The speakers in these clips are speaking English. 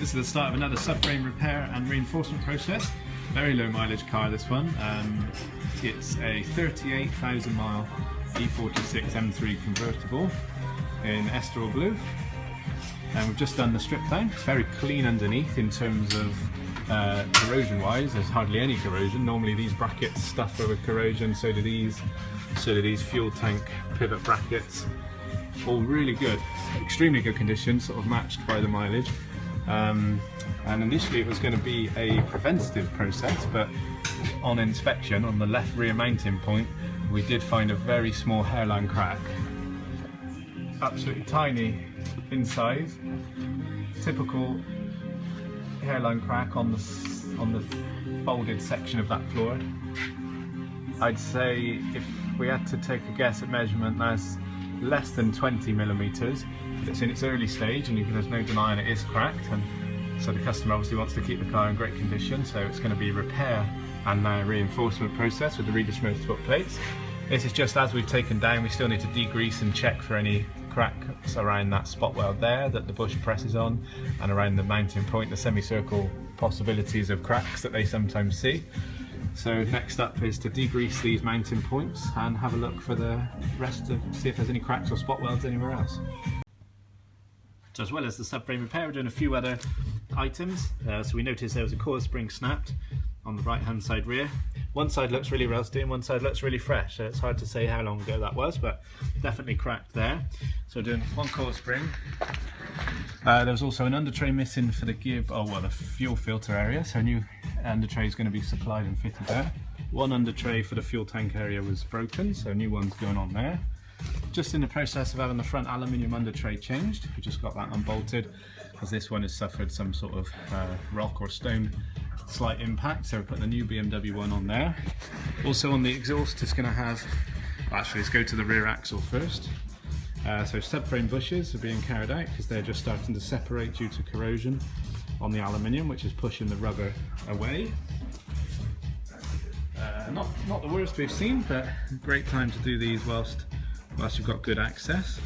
This is the start of another subframe repair and reinforcement process. Very low mileage car, this one. It's a 38,000 mile E46 M3 Convertible in Estoril blue. And we've just done the strip down. It's very clean underneath in terms of corrosion wise. There's hardly any corrosion. Normally these brackets stuff with corrosion, so do these fuel tank pivot brackets. All really good, extremely good condition, sort of matched by the mileage. And initially it was going to be a preventative process, but on inspection on the left rear mounting point we did find a very small hairline crack. Absolutely tiny in size, typical hairline crack on the folded section of that floor. I'd say if we had to take a guess at measurement, that's less than 20 millimeters. It's in its early stage and there's no denying it is cracked, and so the customer obviously wants to keep the car in great condition, so it's going to be repair and now reinforcement process with the Redish Motorsport plates. This is just as we've taken down. We still need to degrease and check for any cracks around that spot weld there that the bush presses on, and around the mounting point, the semicircle possibilities of cracks that they sometimes see. So next up is to degrease these mounting points and have a look for the rest to see if there's any cracks or spot welds anywhere else. So as well as the subframe repair, we're doing a few other items. So we noticed there was a coil spring snapped on the right hand side rear. One side looks really rusty and one side looks really fresh, so it's hard to say how long ago that was, but definitely cracked there. So we're doing one coil spring. There was also an under tray missing for the the fuel filter area, so a new under tray is going to be supplied and fitted there. One under tray for the fuel tank area was broken, so a new one's going on there. Just in the process of having the front aluminium under tray changed. We just got that unbolted because this one has suffered some sort of rock or stone slight impact, so we're putting the new BMW one on there. Also on the exhaust it's going to have, actually let's go to the rear axle first. So subframe bushes are being carried out because they're just starting to separate due to corrosion on the aluminium, which is pushing the rubber away. Not the worst we've seen, but great time to do these whilst you've got good access.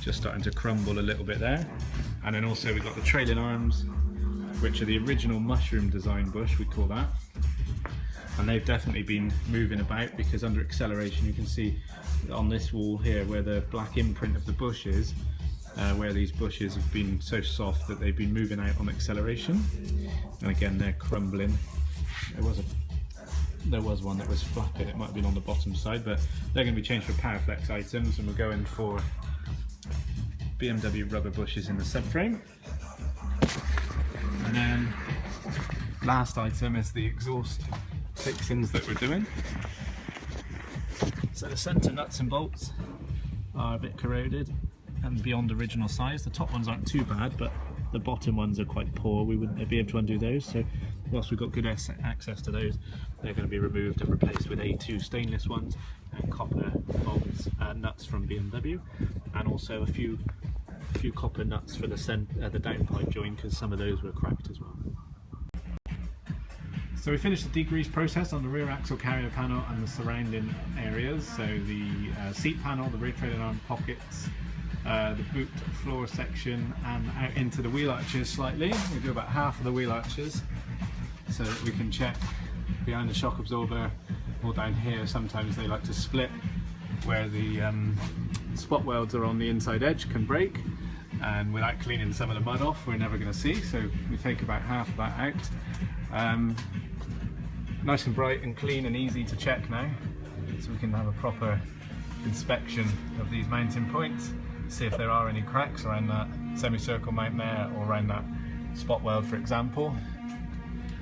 Just starting to crumble a little bit there. And then also we've got the trailing arms, which are the original mushroom design bush, we call that. And they've definitely been moving about because under acceleration you can see on this wall here where the black imprint of the bush is, where these bushes have been so soft that they've been moving out on acceleration. And again, they're crumbling. There was one that was flapping, it might have been on the bottom side, but they're going to be changed for Powerflex items, and we're going for BMW rubber bushes in the subframe. And then last item is the exhaust fixings that we're doing. So the centre nuts and bolts are a bit corroded and beyond original size. The top ones aren't too bad, but the bottom ones are quite poor. We wouldn't be able to undo those, so whilst we've got good access to those, they're going to be removed and replaced with A2 stainless ones and copper bolts and nuts from BMW, and also a few copper nuts for the downpipe joint because some of those were cracked as well. So we finished the degrease process on the rear axle carrier panel and the surrounding areas, so the seat panel, the rear trailing arm pockets, the boot floor section, and out into the wheel arches slightly. We do about half of the wheel arches so that we can check behind the shock absorber or down here. Sometimes they like to split where the spot welds are on the inside edge can break, and without cleaning some of the mud off we're never going to see, so we take about half of that out. Nice and bright and clean and easy to check now, so we can have a proper inspection of these mounting points, see if there are any cracks around that semicircle mount there or around that spot weld, for example.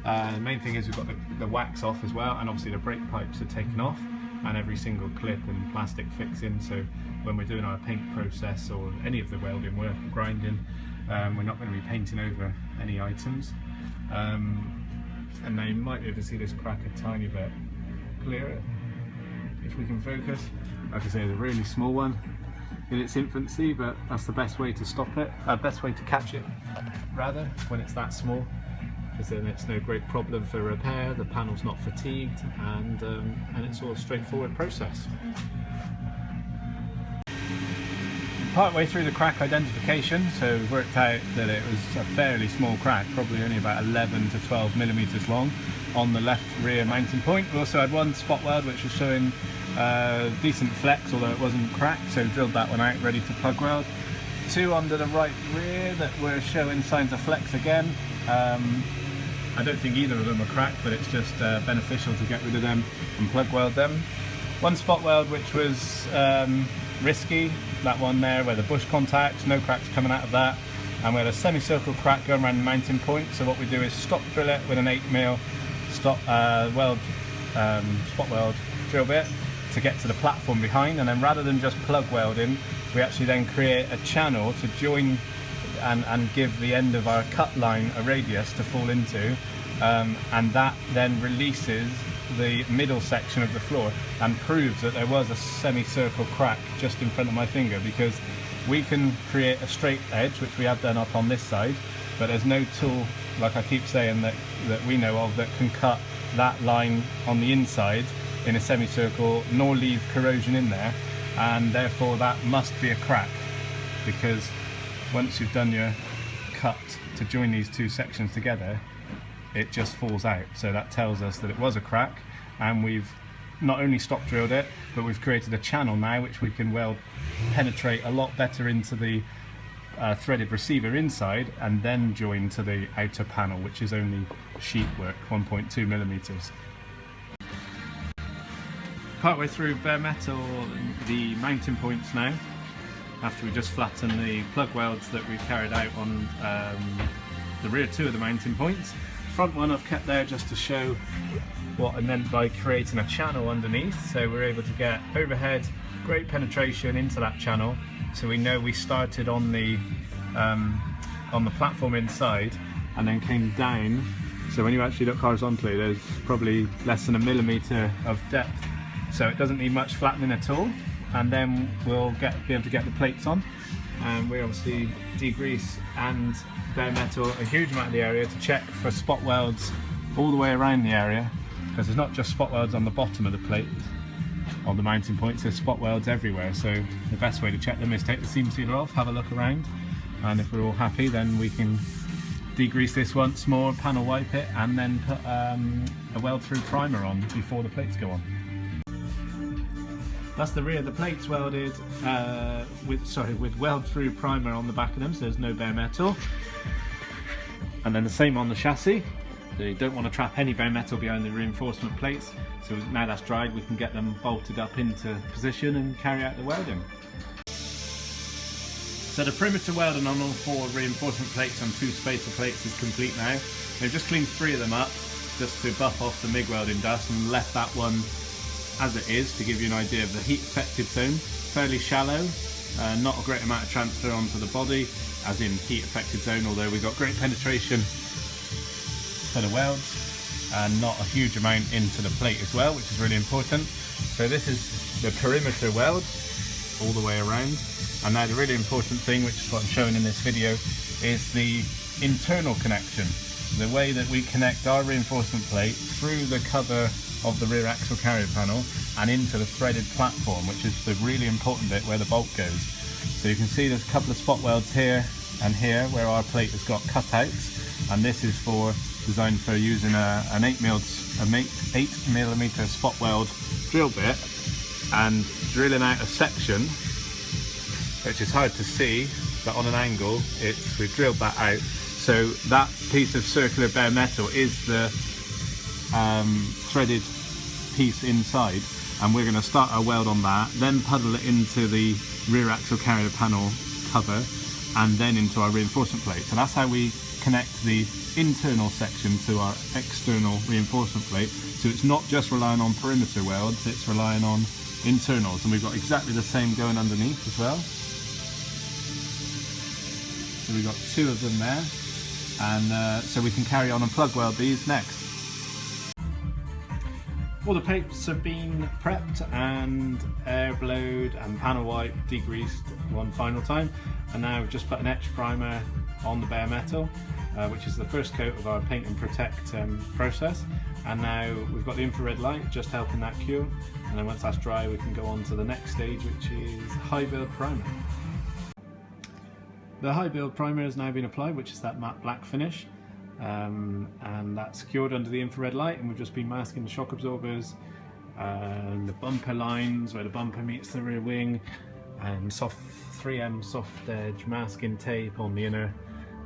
The main thing is we've got the wax off as well, and obviously the brake pipes are taken off and every single clip and plastic fixing, so when we're doing our paint process or any of the welding work or grinding, we're not going to be painting over any items. And now you might be able to see this crack a tiny bit clearer if we can focus. Like I say, it's a really small one in its infancy, but that's the best way to stop it, best way to catch it rather, when it's that small, because then it's no great problem for repair, the panel's not fatigued, and it's all a straightforward process. Partway through the crack identification, so we worked out that it was a fairly small crack, probably only about 11 to 12 millimeters long on the left rear mounting point. We also had one spot weld which was showing decent flex, although it wasn't cracked, so we drilled that one out ready to plug weld. Two under the right rear that were showing signs of flex again. I don't think either of them are cracked, but it's just beneficial to get rid of them and plug weld them. One spot weld which was risky, that one there where the bush contacts, no cracks coming out of that, and we had a semicircle crack going around the mounting point. So what we do is stop drill it with an 8mm spot weld drill bit to get to the platform behind, and then rather than just plug welding, we actually then create a channel to join and give the end of our cut line a radius to fall into, and that then releases the middle section of the floor and proves that there was a semicircle crack just in front of my finger, because we can create a straight edge, which we have done up on this side, but there's no tool, like I keep saying, that we know of that can cut that line on the inside in a semicircle nor leave corrosion in there, and therefore that must be a crack, because once you've done your cut to join these two sections together, it just falls out. So that tells us that it was a crack, and we've not only stop drilled it, but we've created a channel now which we can weld penetrate a lot better into the threaded receiver inside, and then join to the outer panel, which is only sheet work, 1.2 millimeters. Partway through bare metal the mounting points now, after we just flattened the plug welds that we carried out on the rear two of the mounting points. Front one I've kept there just to show what I meant by creating a channel underneath, so we're able to get overhead great penetration into that channel, so we know we started on the platform inside and then came down, so when you actually look horizontally there's probably less than 1 millimeter of depth, so it doesn't need much flattening at all. And then we'll be able to get the plates on, and we obviously degrease and bare metal a huge amount of the area to check for spot welds all the way around the area, because there's not just spot welds on the bottom of the plate on the mounting points, there's spot welds everywhere. So the best way to check them is take the seam sealer off, have a look around, and if we're all happy then we can degrease this once more, panel wipe it, and then put a weld through primer on before the plates go on. That's the rear of the plates welded with weld through primer on the back of them, so there's no bare metal. And then the same on the chassis. So you don't want to trap any bare metal behind the reinforcement plates. So now that's dried, we can get them bolted up into position and carry out the welding. So the perimeter welding on all 4 reinforcement plates and 2 spacer plates is complete now. We've just cleaned 3 of them up just to buff off the MIG welding dust, and left that one as it is to give you an idea of the heat affected zone. Fairly shallow, not a great amount of transfer onto the body, as in heat affected zone, although we've got great penetration for the welds and not a huge amount into the plate as well, which is really important. So this is the perimeter weld all the way around, and now the really important thing, which is what I'm showing in this video, is the internal connection. The way that we connect our reinforcement plate through the cover of the rear axle carrier panel and into the threaded platform, which is the really important bit where the bolt goes. So you can see there's a couple of spot welds here and here where our plate has got cutouts, and this is designed for using an 8mm spot weld drill bit and drilling out a section, which is hard to see, but on an angle we've drilled that out. So that piece of circular bare metal is the threaded piece inside, and we're going to start our weld on that, then puddle it into the rear axle carrier panel cover, and then into our reinforcement plate. So that's how we connect the internal section to our external reinforcement plate. So it's not just relying on perimeter welds, it's relying on internals, and we've got exactly the same going underneath as well. So we've got 2 of them there, and so we can carry on and plug weld these next. All the plates have been prepped and air blowed and panel wiped, degreased one final time, and now we've just put an etch primer on the bare metal, which is the first coat of our paint and protect process. And now we've got the infrared light just helping that cure, and then once that's dry we can go on to the next stage, which is high build primer. The high build primer has now been applied, which is that matte black finish, and that's secured under the infrared light, and we've just been masking the shock absorbers and the bumper lines where the bumper meets the rear wing, and 3M soft edge masking tape on the inner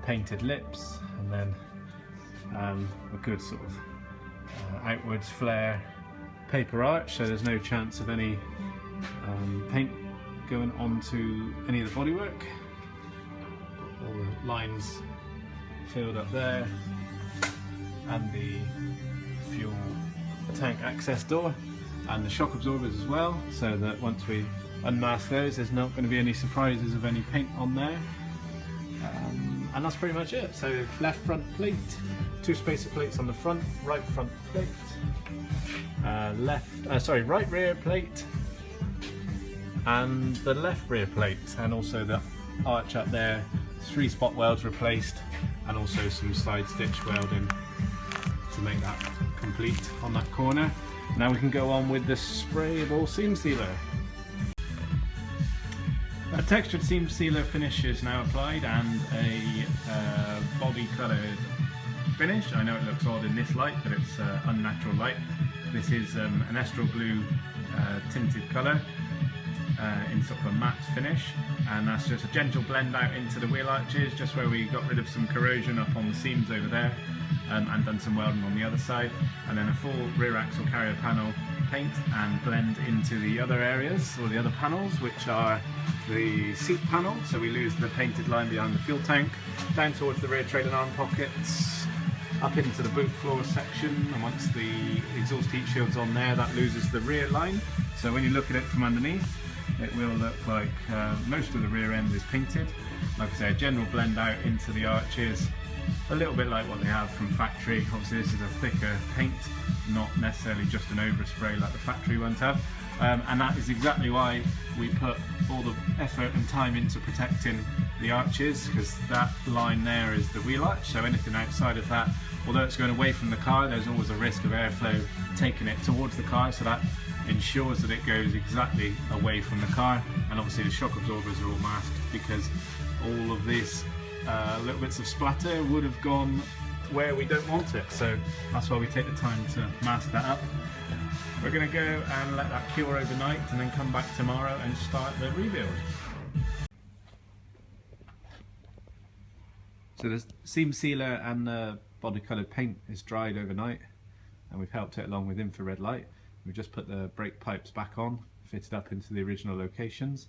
painted lips, and then a good sort of outwards flare paper arch, so there's no chance of any paint going onto any of the bodywork. All the lines filled up there, and the fuel tank access door and the shock absorbers as well, so that once we unmask those there's not going to be any surprises of any paint on there. And that's pretty much it. So left front plate, 2 spacer plates on the front, right front plate, right rear plate, and the left rear plate, and also the arch up there, 3 spot welds replaced, and also some side stitch welding to make that complete on that corner. Now we can go on with the sprayable seam sealer. A textured seam sealer finish is now applied, and a body coloured finish. I know it looks odd in this light, but it's unnatural light. This is an estral blue tinted colour in sort of a matte finish, and that's just a gentle blend out into the wheel arches, just where we got rid of some corrosion up on the seams over there, and done some welding on the other side, and then a full rear axle carrier panel paint and blend into the other areas, or the other panels, which are the seat panel, so we lose the painted line behind the fuel tank, down towards the rear trailing arm pockets, up into the boot floor section, and once the exhaust heat shield's on there, that loses the rear line. So when you look at it from underneath, it will look like most of the rear end is painted. Like I say, a general blend out into the arches, a little bit like what they have from factory. Obviously this is a thicker paint, not necessarily just an overspray like the factory ones have. And that is exactly why we put all the effort and time into protecting the arches, because that line there is the wheel arch, so anything outside of that, although it's going away from the car, there's always a risk of airflow taking it towards the car, so that ensures that it goes exactly away from the car. And obviously the shock absorbers are all masked, because all of these little bits of splatter would have gone where we don't want it, so that's why we take the time to mask that up. We're going to go and let that cure overnight, and then come back tomorrow and start the rebuild. So the seam sealer and the body coloured paint is dried overnight, and we've helped it along with infrared light. We've just put the brake pipes back on, fitted up into the original locations,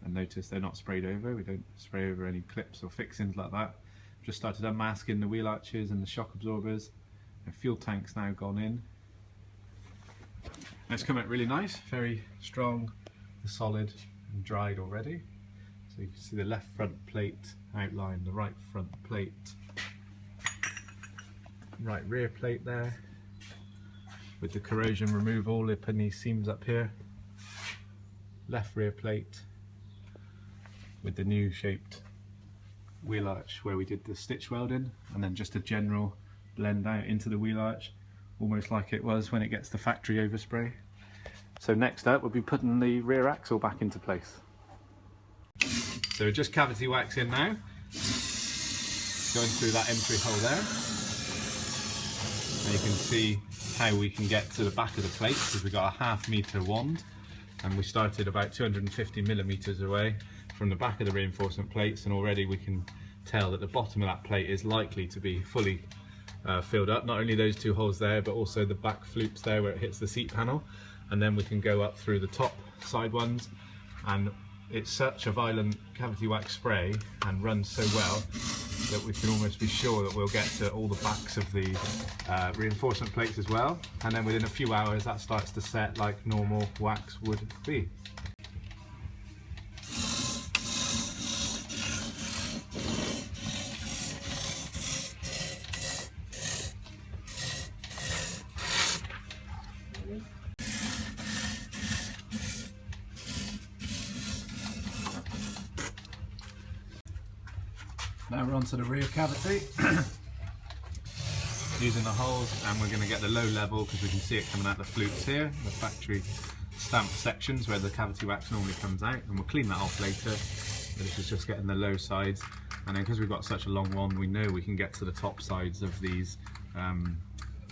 and notice they're not sprayed over. We don't spray over any clips or fixings like that. Just started unmasking the wheel arches and the shock absorbers. The fuel tank's now gone in. It's come out really nice, very strong, solid and dried already. So you can see the left front plate outline, the right front plate, right rear plate there, with the corrosion removal up in these seams up here. Left rear plate with the new shaped wheel arch where we did the stitch welding, and then just a general blend out into the wheel arch, almost like it was when it gets the factory overspray. So next up we'll be putting the rear axle back into place. So just cavity wax in now, going through that entry hole there. And you can see how we can get to the back of the plate, because we've got a ½ metre wand, and we started about 250 millimetres away from the back of the reinforcement plates, and already we can tell that the bottom of that plate is likely to be fully filled up. Not only those 2 holes there, but also the back flukes there where it hits the seat panel, and then we can go up through the top side ones. And it's such a violent cavity wax spray and runs so well that we can almost be sure that we'll get to all the backs of the reinforcement plates as well, and then within a few hours that starts to set like normal wax would be. Now we're onto the rear cavity, using the holes, and we're going to get the low level because we can see it coming out the flukes here, the factory stamped sections where the cavity wax normally comes out, and we'll clean that off later. But this is just getting the low sides, And then because we've got such a long one, we know we can get to the top sides of these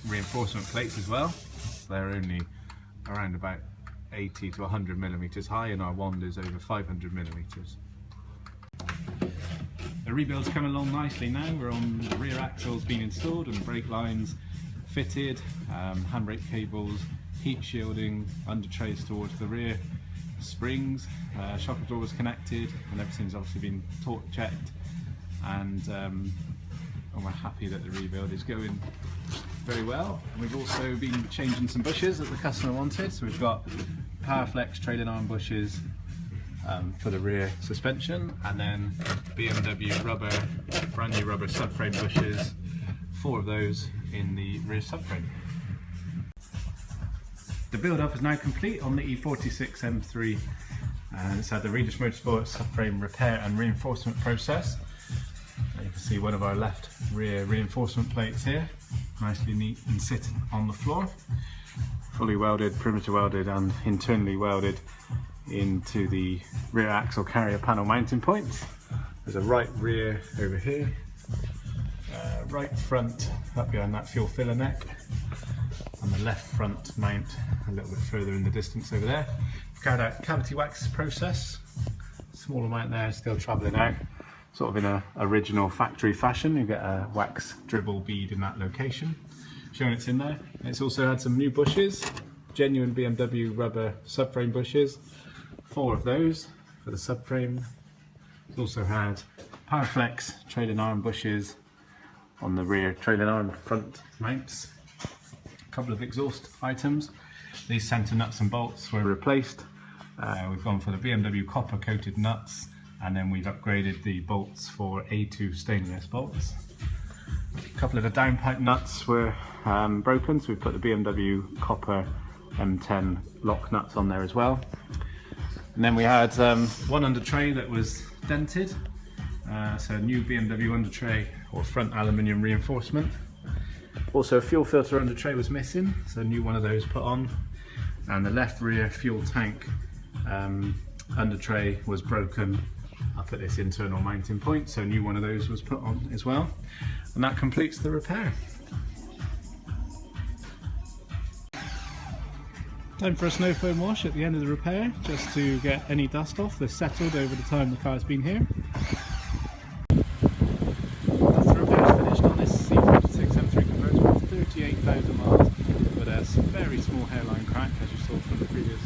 reinforcement plates as well. They're only around about 80 to 100 millimeters high, and our wand is over 500 millimeters. The rebuild's coming along nicely now. We're on the rear axles being installed and brake lines fitted, handbrake cables, heat shielding, under trays towards the rear, springs, shock absorbers connected, and everything's obviously been torque checked, and we're happy that the rebuild is going very well. And we've also been changing some bushes that the customer wanted, so we've got Powerflex trailing arm bushes for the rear suspension, and then BMW rubber, brand new rubber subframe bushes, 4 of those in the rear subframe. The build up is now complete on the E46 M3, and it's had the Redish Motorsport subframe repair and reinforcement process. You can see one of our left rear reinforcement plates here, nicely neat and sit on the floor. Fully welded, perimeter welded and internally welded into the rear axle carrier panel mounting points. There's a right rear over here, right front up behind that fuel filler neck, and the left front mount a little bit further in the distance over there. We've carried out cavity wax process, small amount there still travelling out, sort of in a original factory fashion. You get a wax dribble bead in that location, showing it's in there. It's also had some new bushes, genuine BMW rubber subframe bushes, 4 of those for the subframe. It's also had Powerflex trailing arm bushes on the rear trailing arm front mounts. A couple of exhaust items. These centre nuts and bolts were replaced. We've gone for the BMW copper coated nuts, and then we've upgraded the bolts for A2 stainless bolts. A couple of the downpipe nuts were broken, so we put the BMW copper M10 lock nuts on there as well. And then we had one under tray that was dented, so a new BMW under tray or front aluminium reinforcement. Also a fuel filter under tray was missing, so a new one of those put on. And the left rear fuel tank under tray was broken up at this internal mounting point, so a new one of those was put on as well. And that completes the repair. Time for a snow foam wash at the end of the repair, just to get any dust off. They're settled over the time the car's been here. That's the repairs finished on this E46 M3 Convertible, 38,000 miles, with a very small hairline crack, as you saw from the previous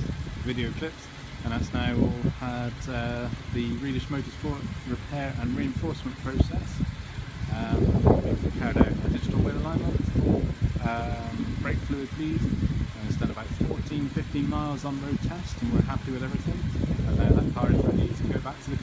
video clips. And that's now all had the Redish Motorsport repair and reinforcement process. We've carried out a digital wheel alignment, brake fluid bleed, and it's done about 14-15 miles on road test, and we're happy with everything. And now that car is ready to go back to the